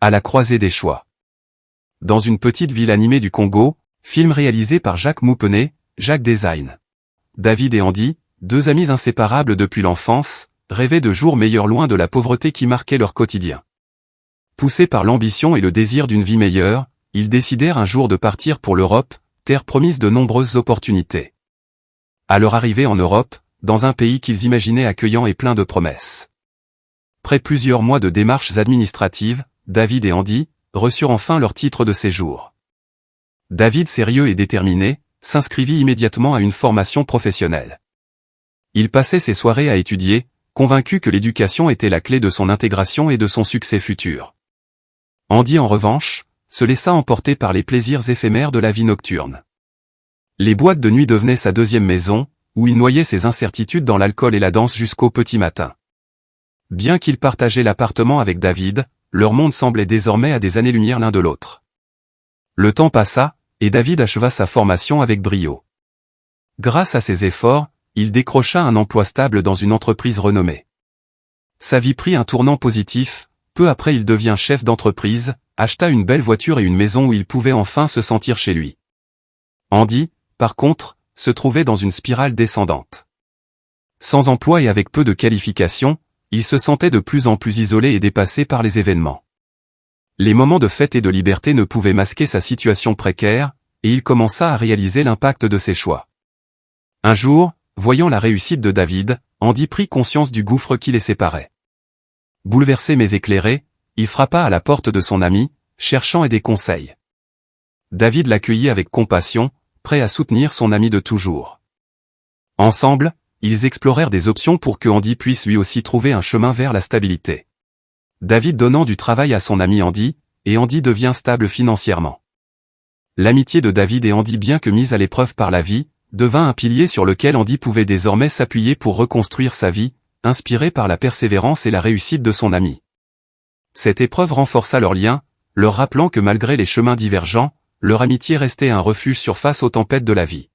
À la croisée des choix. Dans une petite ville animée du Congo, film réalisé par Jacques Moupenet, Jacques Design. David et Andy, deux amis inséparables depuis l'enfance, rêvaient de jours meilleurs loin de la pauvreté qui marquait leur quotidien. Poussés par l'ambition et le désir d'une vie meilleure, ils décidèrent un jour de partir pour l'Europe, terre promise de nombreuses opportunités. À leur arrivée en Europe, dans un pays qu'ils imaginaient accueillant et plein de promesses. Après plusieurs mois de démarches administratives, David et Andy reçurent enfin leur titre de séjour. David, sérieux et déterminé, s'inscrivit immédiatement à une formation professionnelle. Il passait ses soirées à étudier, convaincu que l'éducation était la clé de son intégration et de son succès futur. Andy, en revanche, se laissa emporter par les plaisirs éphémères de la vie nocturne. Les boîtes de nuit devenaient sa deuxième maison, où il noyait ses incertitudes dans l'alcool et la danse jusqu'au petit matin. Bien qu'ils partageaient l'appartement avec David, leur monde semblait désormais à des années-lumière l'un de l'autre. Le temps passa, et David acheva sa formation avec brio. Grâce à ses efforts, il décrocha un emploi stable dans une entreprise renommée. Sa vie prit un tournant positif, peu après il devient chef d'entreprise, acheta une belle voiture et une maison où il pouvait enfin se sentir chez lui. Andy, par contre, se trouvait dans une spirale descendante. Sans emploi et avec peu de qualifications, il se sentait de plus en plus isolé et dépassé par les événements. Les moments de fête et de liberté ne pouvaient masquer sa situation précaire, et il commença à réaliser l'impact de ses choix. Un jour, voyant la réussite de David, Andy prit conscience du gouffre qui les séparait. Bouleversé mais éclairé, il frappa à la porte de son ami, cherchant des conseils. David l'accueillit avec compassion, prêt à soutenir son ami de toujours. Ensemble, ils explorèrent des options pour que Andy puisse lui aussi trouver un chemin vers la stabilité. David donnant du travail à son ami Andy, et Andy devient stable financièrement. L'amitié de David et Andy, bien que mise à l'épreuve par la vie, devint un pilier sur lequel Andy pouvait désormais s'appuyer pour reconstruire sa vie, inspiré par la persévérance et la réussite de son ami. Cette épreuve renforça leur lien, leur rappelant que malgré les chemins divergents, leur amitié restait un refuge face aux tempêtes de la vie.